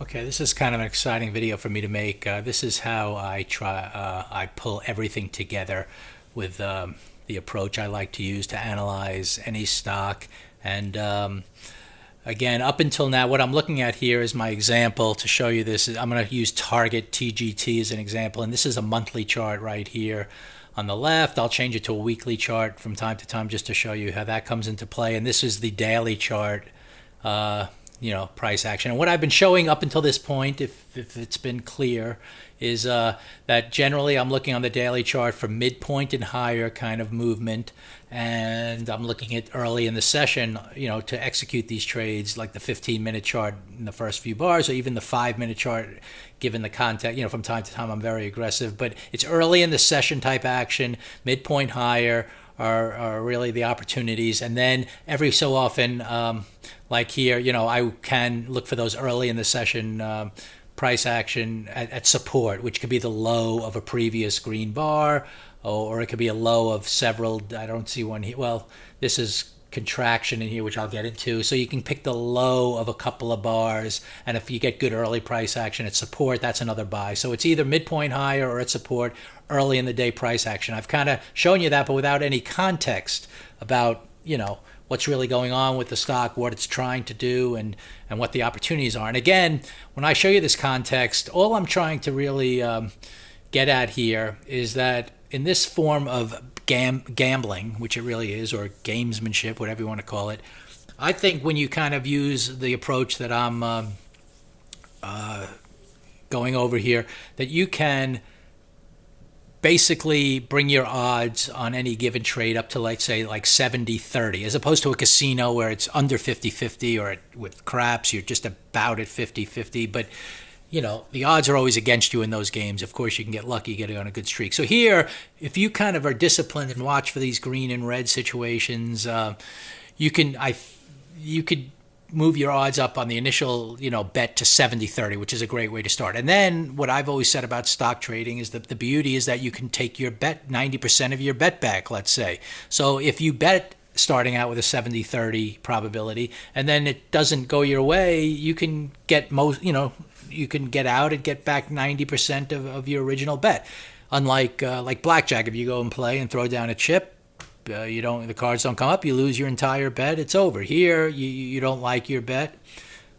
Okay, this is kind of an exciting video for me to make. This is how I pull everything together with the approach I like to use to analyze any stock. And again, up until now, what I'm looking at here is my example to show you this. I'm going to use Target TGT as an example, and this is a monthly chart right here on the left. I'll change it to a weekly chart from time to time just to show you how that comes into play. And this is the daily chart. Price action. And what I've been showing up until this point, if it's been clear, is that generally I'm looking on the daily chart for midpoint and higher kind of movement. And I'm looking at early in the session, to execute these trades, like the 15-minute chart in the first few bars, or even the 5-minute chart, given the context. From time to time, I'm very aggressive. But it's early in the session type action, midpoint higher, are really the opportunities. And then every so often, like here, I can look for those early in the session price action at support, which could be the low of a previous green bar, or it could be a low of several. I don't see one here. Well, this is contraction in here, which I'll get into. So you can pick the low of a couple of bars, and if you get good early price action at support, that's another buy. So it's either midpoint higher or at support, early in the day price action. I've kind of shown you that, but without any context about, what's really going on with the stock, what it's trying to do, and what the opportunities are. And again, when I show you this context, all I'm trying to really get at here is that in this form of gambling, which it really is, or gamesmanship, whatever you want to call it, I think when you kind of use the approach that I'm going over here, that you can basically bring your odds on any given trade up to, let's say, like 70-30, as opposed to a casino where it's under 50-50, or with craps you're just about at 50-50. But the odds are always against you in those games. Of course, you can get lucky getting on a good streak. So here, if you kind of are disciplined and watch for these green and red situations, you could move your odds up on the initial, bet to 70-30, which is a great way to start. And then what I've always said about stock trading is that the beauty is that you can take your bet, 90% of your bet back, let's say. So if you bet starting out with a 70-30 probability, and then it doesn't go your way, you can get you can get out and get back 90% of your original bet. Unlike like blackjack, if you go and play and throw down a chip, the cards don't come up, you lose your entire bet, it's over. Here, you don't like your bet,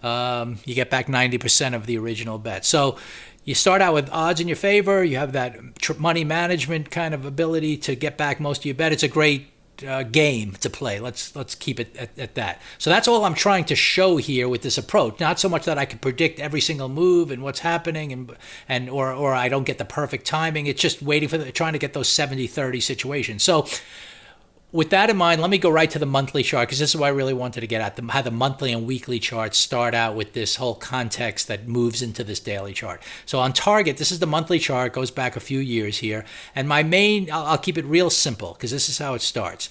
you get back 90% of the original bet. So you start out with odds in your favor, you have that money management kind of ability to get back most of your bet. It's a great game to play. Let's keep it at that. So that's all I'm trying to show here with this approach. Not so much that I can predict every single move and what's happening, or I don't get the perfect timing. It's just trying to get those 70-30 situations. So with that in mind, let me go right to the monthly chart, because this is what I really wanted to get at, how the monthly and weekly charts start out with this whole context that moves into this daily chart. So on Target, this is the monthly chart, goes back a few years here. And my I'll keep it real simple, because this is how it starts.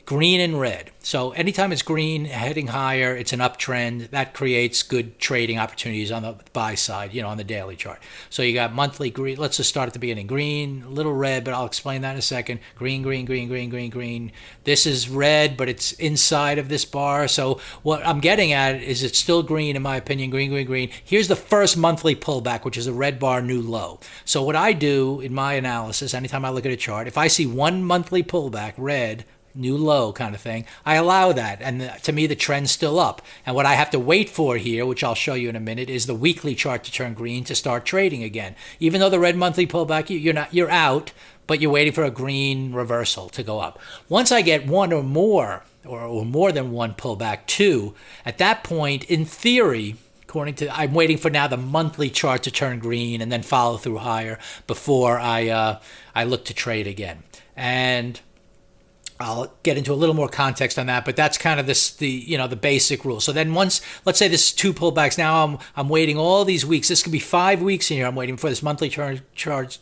Green and red. So anytime it's green, heading higher, it's an uptrend. That creates good trading opportunities on the buy side, on the daily chart. So you got monthly green. Let's just start at the beginning. Green, a little red, but I'll explain that in a second. Green, green, green, green, green, green. This is red, but it's inside of this bar. So what I'm getting at is it's still green, in my opinion. Green, green, green. Here's the first monthly pullback, which is a red bar, new low. So what I do in my analysis, anytime I look at a chart, if I see one monthly pullback, red, new low kind of thing, I allow that. And to me, the trend's still up. And what I have to wait for here, which I'll show you in a minute, is the weekly chart to turn green to start trading again. Even though the red monthly pullback, you're out, but you're waiting for a green reversal to go up. Once I get one or more, or more than one pullback, two, at that point, in theory, I'm waiting for now the monthly chart to turn green and then follow through higher before I look to trade again. And I'll get into a little more context on that, but that's kind of the basic rule. So then once, let's say this is two pullbacks, now I'm waiting all these weeks. This could be 5 weeks in here. I'm waiting for this monthly chart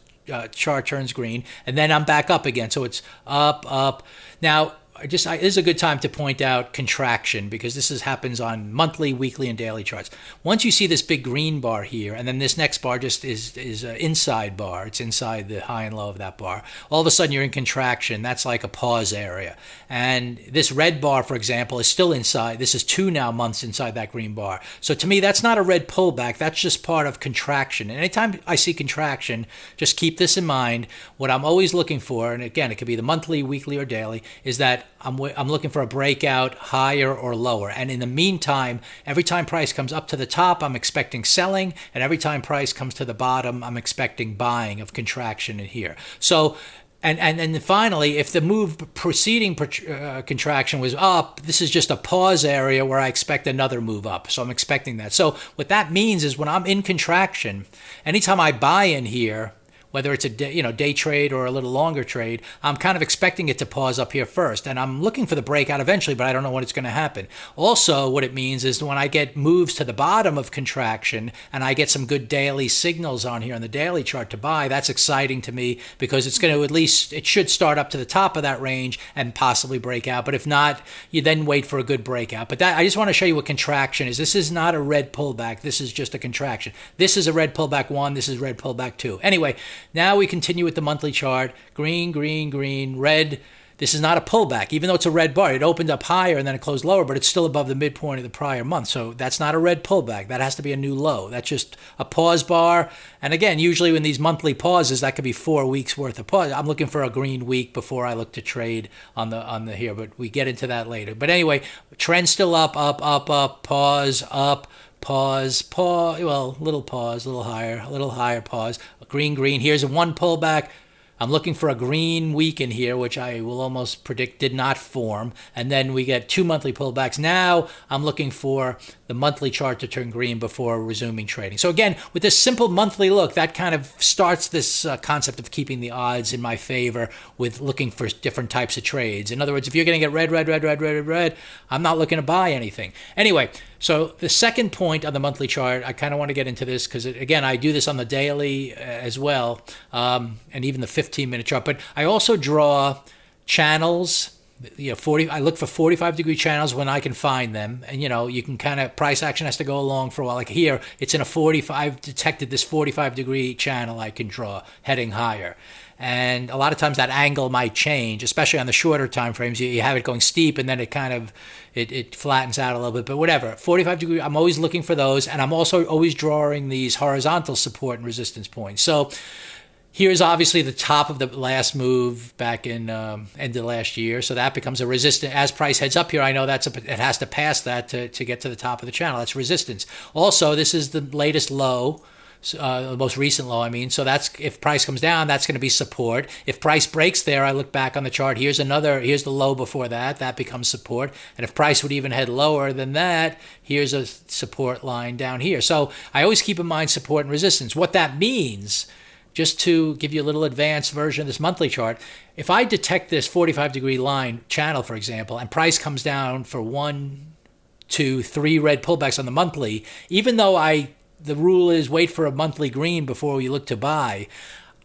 turns green, and then I'm back up again. So it's up, up. Now, this is a good time to point out contraction, because happens on monthly, weekly, and daily charts. Once you see this big green bar here, and then this next bar just is an inside bar. It's inside the high and low of that bar. All of a sudden you're in contraction. That's like a pause area. And this red bar, for example, is still inside. This is 2 now months inside that green bar. So to me, that's not a red pullback. That's just part of contraction. And anytime I see contraction, just keep this in mind. What I'm always looking for, and again, it could be the monthly, weekly, or daily, is that I'm looking for a breakout higher or lower. And in the meantime, every time price comes up to the top, I'm expecting selling. And every time price comes to the bottom, I'm expecting buying of contraction in here. So, and then finally, if the move preceding contraction was up, this is just a pause area where I expect another move up. So I'm expecting that. So what that means is when I'm in contraction, anytime I buy in here, whether it's a day trade or a little longer trade, I'm kind of expecting it to pause up here first. And I'm looking for the breakout eventually, but I don't know when it's going to happen. Also, what it means is when I get moves to the bottom of contraction and I get some good daily signals on here on the daily chart to buy, that's exciting to me, because it's going to it should start up to the top of that range and possibly break out. But if not, you then wait for a good breakout. But I just want to show you what contraction is. This is not a red pullback. This is just a contraction. This is a red pullback 1. This is red pullback 2. Anyway, now we continue with the monthly chart. Green, green, green, red. This is not a pullback. Even though it's a red bar, it opened up higher and then it closed lower, but it's still above the midpoint of the prior month. So that's not a red pullback. That has to be a new low. That's just a pause bar. And again, usually when these monthly pauses, that could be 4 weeks worth of pause. I'm looking for a green week before I look to trade on the here, but we get into that later. But anyway, trend still up, pause, up, pause, well, little pause, little higher, pause, green, green. Here's one pullback. I'm looking for a green week in here, which I will almost predict did not form. And then we get 2 monthly pullbacks. Now I'm looking for the monthly chart to turn green before resuming trading. So again, with this simple monthly look, that kind of starts this concept of keeping the odds in my favor with looking for different types of trades. In other words, if you're going to get red, I'm not looking to buy anything. Anyway, so the second point on the monthly chart, I kind of want to get into this because, again, I do this on the daily as well, and even the 15-minute chart. But I also draw channels. I look for 45-degree channels when I can find them. And, you can kind of, price action has to go along for a while. Like here, it's in a 45, I've detected this 45-degree channel I can draw heading higher. And a lot of times that angle might change, especially on the shorter time frames. You have it going steep and then it kind of, it flattens out a little bit. But whatever, 45-degree, I'm always looking for those. And I'm also always drawing these horizontal support and resistance points. So here's obviously the top of the last move back in end of last year. So that becomes a resistance. As price heads up here, I know it has to pass that to get to the top of the channel. That's resistance. Also, this is the latest low. The most recent low, I mean. So that's, if price comes down, that's going to be support. If price breaks there, I look back on the chart. Here's the low before that. That becomes support. And if price would even head lower than that, here's a support line down here. So I always keep in mind support and resistance. What that means, just to give you a little advanced version of this monthly chart, if I detect this 45-degree line channel, for example, and price comes down for 1, 2, 3 red pullbacks on the monthly, even though the rule is wait for a monthly green before you look to buy,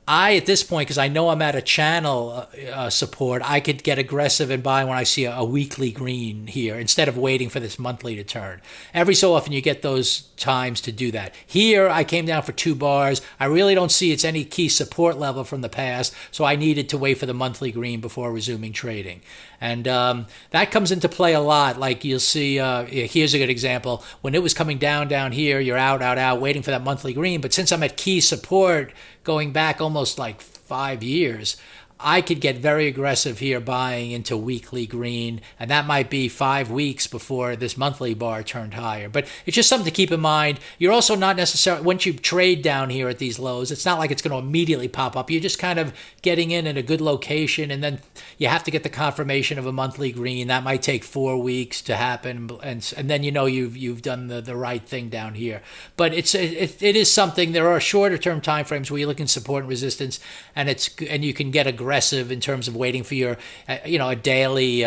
at this point, because I know I'm at a channel support, I could get aggressive and buy when I see a weekly green here instead of waiting for this monthly to turn. Every so often you get those times to do that. Here I came down for 2 bars. I really don't see it's any key support level from the past, so I needed to wait for the monthly green before resuming trading. And that comes into play a lot. Like you'll see, here's a good example. When it was coming down here, you're out, waiting for that monthly green. But since I'm at key support going back almost like 5 years, I could get very aggressive here buying into weekly green, and that might be 5 weeks before this monthly bar turned higher. But it's just something to keep in mind. You're also not necessarily, once you trade down here at these lows, it's not like it's going to immediately pop up. You're just kind of getting in a good location, and then you have to get the confirmation of a monthly green. That might take 4 weeks to happen, and then you've done the right thing down here. But it is something. There are shorter term time frames where you're looking support and resistance, and you can get aggressive in terms of waiting for your, a daily,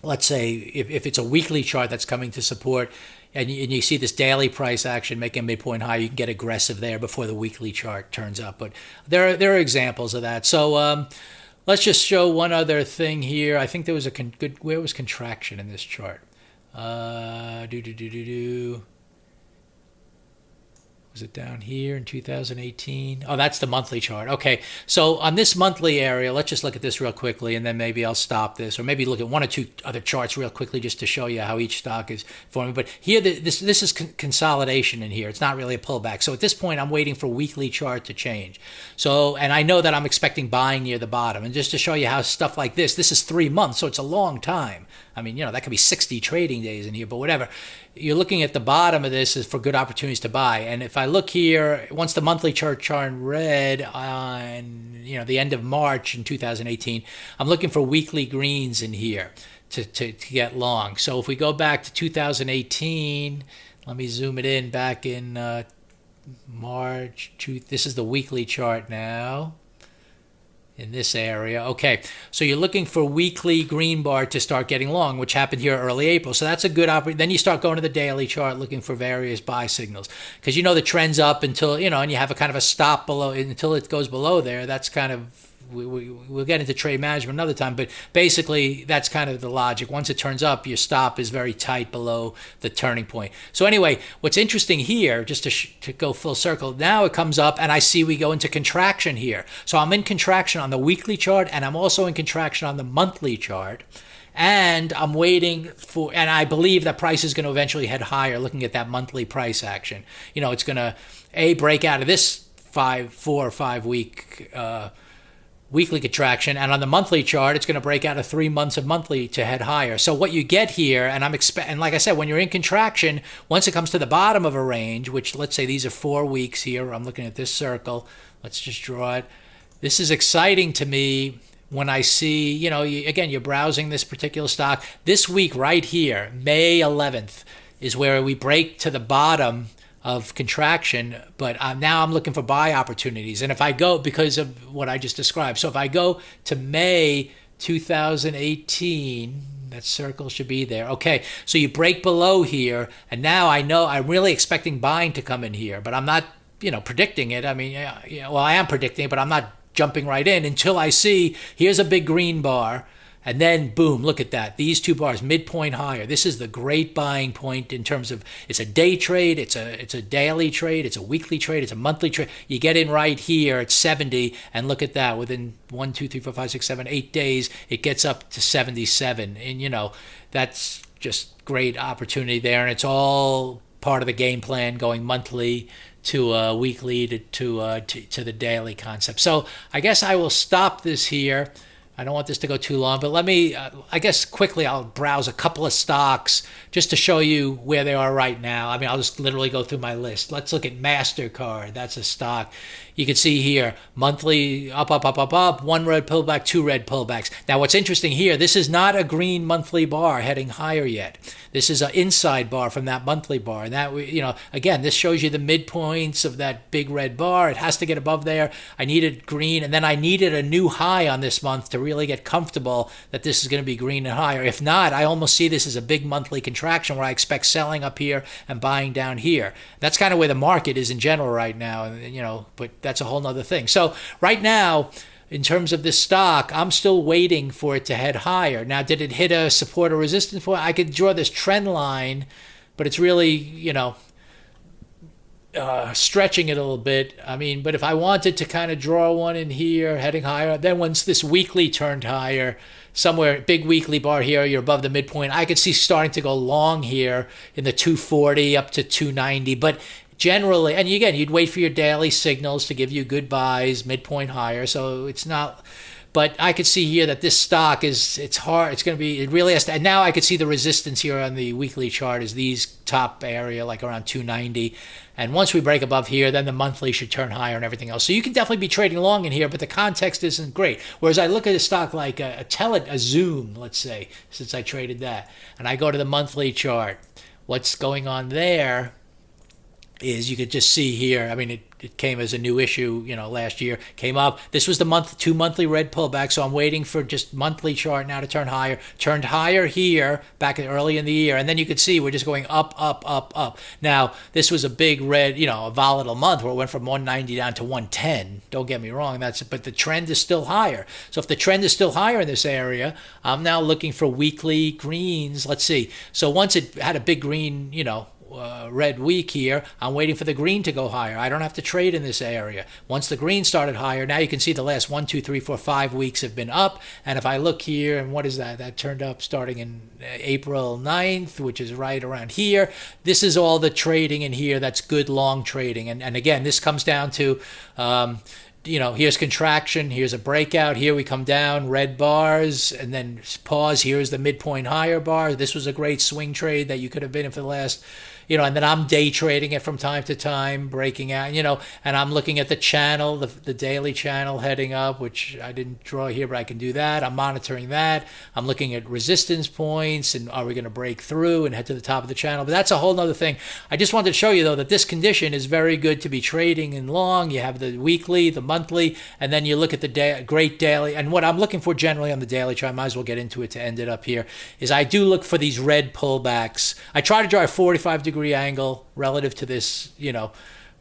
let's say if it's a weekly chart that's coming to support, and you see this daily price action making midpoint high, you can get aggressive there before the weekly chart turns up. But there are examples of that. So Let's just show one other thing here. I think there was a good, where was contraction in this chart? Do do do do do. Was it down here in 2018? Oh, that's the monthly chart. Okay, so on this monthly area, let's just look at this real quickly, and then maybe I'll stop this, or maybe look at one or two other charts real quickly just to show you how each stock is forming. But here, this is consolidation in here. It's not really a pullback. So at this point, I'm waiting for weekly chart to change. So, and I know that I'm expecting buying near the bottom. And just to show you how stuff like this is 3 months, so it's a long time. I mean, that could be 60 trading days in here, but whatever. You're looking at the bottom of this is for good opportunities to buy. And if I look here, once the monthly chart turned red on the end of March in 2018, I'm looking for weekly greens in here to get long. So if we go back to 2018, let me zoom it in back in March. This is the weekly chart now. In this area. Okay, so you're looking for weekly green bar to start getting long, which happened here early April. So that's a good opportunity. Then you start going to the daily chart looking for various buy signals, because the trend's up until, and you have a kind of a stop below until it goes below there. That's kind of, we'll get into trade management another time, but basically that's kind of the logic. Once it turns up, your stop is very tight below the turning point. So anyway, what's interesting here, just to go full circle, now it comes up and I see we go into contraction here. So I'm in contraction on the weekly chart, and I'm also in contraction on the monthly chart. And I'm waiting for, and I believe that price is going to eventually head higher, looking at that monthly price action. It's going to, break out of this 4 or 5 week weekly contraction, and on the monthly chart it's going to break out of 3 months of monthly to head higher. So what you get here, and and like I said, when you're in contraction, once it comes to the bottom of a range, which let's say these are 4 weeks here, I'm looking at this circle, let's just draw it. This is exciting to me when I see, you're browsing this particular stock. This week right here, May 11th, is where we break to the bottom of contraction, but now I'm looking for buy opportunities. And if I go, because of what I just described, so if I go to May 2018, that circle should be there. Okay, so you break below here, and now I know I'm really expecting buying to come in here, but I'm not, predicting it. I mean, well, I am predicting it, but I'm not jumping right in until I see here's a big green bar. And then, boom, look at that. These 2 bars, midpoint higher. This is the great buying point in terms of, it's a day trade, it's a daily trade, it's a weekly trade, it's a monthly trade. You get in right here at 70, and look at that. Within 1, 2, 3, 4, 5, 6, 7, 8 days, it gets up to 77. And, that's just great opportunity there. And it's all part of the game plan, going monthly to weekly to the daily concept. So I guess I will stop this here. I don't want this to go too long, but let me, I guess quickly I'll browse a couple of stocks just to show you where they are right now. I mean, I'll just literally go through my list. Let's look at MasterCard. That's a stock. You can see here, monthly up, up, up, up, up, 1 red pullback, 2 red pullbacks. Now, what's interesting here, this is not a green monthly bar heading higher yet. This is an inside bar from that monthly bar. And that, again, this shows you the midpoints of that big red bar. It has to get above there. I needed green, and then I needed a new high on this month to really get comfortable that this is going to be green and higher. If not, I almost see this as a big monthly contraction where I expect selling up here and buying down here. That's kind of where the market is in general right now, but that's a whole nother thing. So right now, in terms of this stock, I'm still waiting for it to head higher. Now, did it hit a support or resistance point? I could draw this trend line, but it's really, stretching it a little bit. I mean, but if I wanted to kind of draw one in here, heading higher, then once this weekly turned higher, somewhere, big weekly bar here, you're above the midpoint, I could see starting to go long here in the 240 up to 290. But generally, and again, you'd wait for your daily signals to give you good buys, midpoint higher. So it's not, but I could see here that this stock it's hard. It's going to be, it really has to, and now I could see the resistance here on the weekly chart is these top area, like around 290. And once we break above here, then the monthly should turn higher and everything else. So you can definitely be trading long in here, but the context isn't great. Whereas I look at a stock like a Zoom, let's say, since I traded that, and I go to the monthly chart, what's going on there is you could just see here. I mean, it came as a new issue, last year. Came up. This was the month, 2 monthly red pullback. So I'm waiting for just monthly chart now to turn higher. Turned higher here back early in the year, and then you could see we're just going up, up, up, up. Now this was a big red, a volatile month where it went from 190 down to 110. Don't get me wrong. But the trend is still higher. So if the trend is still higher in this area, I'm now looking for weekly greens. Let's see. So once it had a big green, red week here, I'm waiting for the green to go higher. I don't have to trade in this area. Once the green started higher, now you can see the last 1, 2, 3, 4, 5 weeks have been up. And if I look here, and what is that? That turned up starting in April 9th, which is right around here. This is all the trading in here. That's good long trading. And again, this comes down to here's contraction, here's a breakout, here we come down, red bars, and then pause, here's the midpoint higher bar. This was a great swing trade that you could have been in for the last, and then I'm day trading it from time to time, breaking out, and I'm looking at the channel, the daily channel heading up, which I didn't draw here, but I can do that. I'm monitoring that. I'm looking at resistance points, and are we going to break through and head to the top of the channel? But that's a whole nother thing. I just wanted to show you, though, that this condition is very good to be trading in long. You have the weekly, the monthly, and then you look at the great daily. And what I'm looking for generally on the daily chart, I might as well get into it to end it up here, is I do look for these red pullbacks. I try to draw a 45-degree angle relative to this,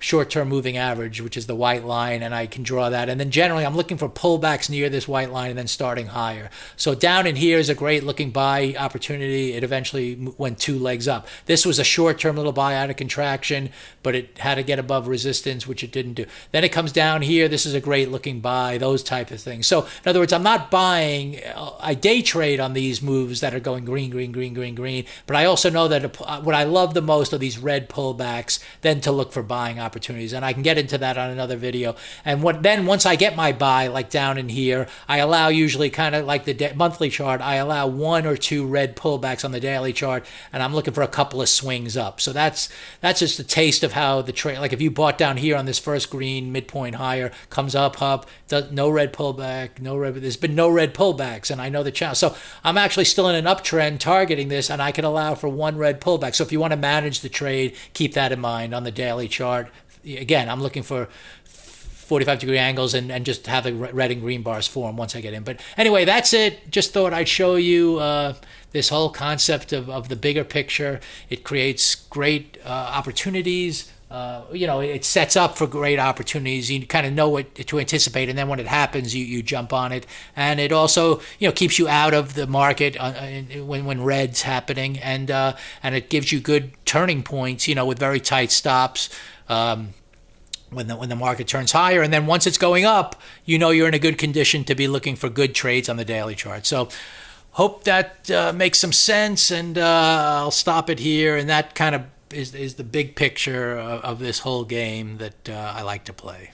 short-term moving average, which is the white line, and I can draw that. And then generally I'm looking for pullbacks near this white line and then starting higher. So down in here is a great looking buy opportunity. It eventually went 2 legs up. This was a short-term little buy out of contraction, but it had to get above resistance, which it didn't do. Then it comes down here. This is a great looking buy, those type of things. So in other words, I'm not buying. I day trade on these moves that are going green, green, green, green, green. But I also know that what I love the most are these red pullbacks, then to look for buying opportunities, and I can get into that on another video. And then once I get my buy, like down in here, I allow usually kind of like the monthly chart, I allow 1 or 2 red pullbacks on the daily chart, and I'm looking for a couple of swings up. So that's just a taste of how the trade. Like if you bought down here on this first green midpoint higher, comes up, no red pullback, there's been no red pullbacks, and I know the channel. So I'm actually still in an uptrend targeting this, and I can allow for 1 red pullback. So if you want to manage the trade, keep that in mind on the daily chart. Again, I'm looking for 45-degree angles and just have the red and green bars form once I get in. But anyway, that's it. Just thought I'd show you this whole concept of the bigger picture. It creates great opportunities. It sets up for great opportunities. You kind of know what to anticipate, and then when it happens, you jump on it. And it also, keeps you out of the market when red's happening, and it gives you good turning points, with very tight stops. When the market turns higher, and then once it's going up, you're in a good condition to be looking for good trades on the daily chart. So hope that makes some sense, and I'll stop it here. And that kind of is the big picture of this whole game that I like to play.